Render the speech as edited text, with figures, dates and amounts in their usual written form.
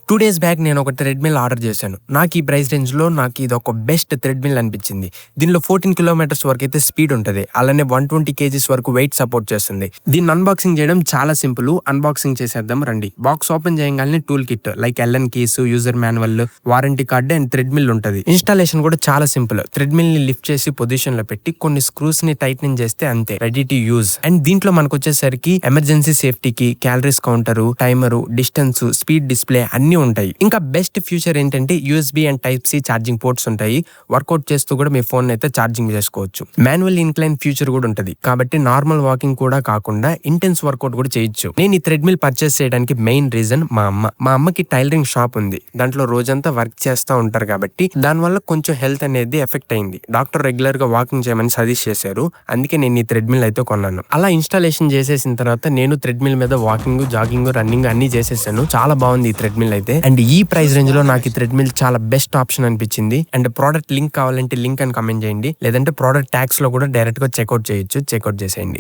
2 days back నేను ఒక treadmill order చేశాను. నాకు ఈ ప్రైస్ రేంజ్లో నాకు ఇది ఒక బెస్ట్ థ్రెడ్మిల్ అనిపించింది. దీనిలో 14 కిలోమీటర్స్ వరకు అయితే స్పీడ్ ఉంటుంది. అలానే 120 కేజీస్ వరకు వెయిట్ సపోర్ట్ చేస్తుంది. దీన్ని అన్బాక్సింగ్ చేయడం చాలా సింపుల్. అన్బాక్సింగ్ చేసేద్దాం రండి. బాక్స్ ఓపెన్ చేయగానే tool kit like Allen keys, user manual, warranty card and treadmill ఉంటుంది. ఇన్స్టాలేషన్ కూడా చాలా సింపుల్. థ్రెడ్మిల్ ని లిఫ్ట్ చేసి పొజిషన్ లో పెట్టి కొన్ని స్క్రూస్ ని టైట్నింగ్ చేస్తే అంతే, రెడీ టు యూజ్. అండ్ దీంట్లో మనకు వచ్చేసరికి ఎమర్జెన్సీ సేఫ్టీకి calories counter, timer, distance, speed display అన్ని ఉంటాయి. ఇంకా బెస్ట్ ఫ్యూచర్ ఏంటంటే USB and type C charging ports ఉంటాయి. వర్కౌట్ చేస్తూ కూడా మీ ఫోన్ అయితే ఛార్జింగ్ చేసుకోవచ్చు. మాన్యువల్ ఇన్క్లైన్ ఫ్యూచర్ కూడా ఉంటుంది కాబట్టి నార్మల్ వాకింగ్ కూడా కాకుండా ఇంటెన్స్ వర్కౌట్ కూడా చేయొచ్చు. నేను ఈ థ్రెడ్మిల్ పర్చేస్ చేయడానికి మెయిన్ రీజన్ మా అమ్మకి టైలరింగ్ షాప్ ఉంది. దాంట్లో రోజంతా వర్క్ చేస్తూ ఉంటారు కాబట్టి దానివల్ల కొంచెం హెల్త్ అనేది ఎఫెక్ట్ అయింది. డాక్టర్ రెగ్యులర్ గా వాకింగ్ చేయమని సజెస్ట్ చేశారు. అందుకే నేను ఈ థ్రెడ్మిల్ అయితే కొన్నాను. అలా ఇన్స్టాలేషన్ చేసేసిన తర్వాత నేను థ్రెడ్మిల్ మీద వాకింగ్, జాగింగ్, రన్నింగ్ అన్ని చేసేసాను. చాలా బాగుంది ఈ థ్రెడ్మిల్ అయితే. అండ్ ఈ ప్రైస్ రేంజ్ లో నాకు ఈ థ్రెడ్మిల్ చాలా బెస్ట్ ఆప్షన్ అనిపించింది. అండ్ ప్రోడక్ట్ లింక్ కావాలంటే లింక్ అని కమెంట్ చేయండి, లేదంటే ప్రోడక్ట్ ట్యాగ్స్ లో కూడా డైరెక్ట్ గా చెక్అవుట్ చేయొచ్చు. చెక్అవుట్ చేసేయండి.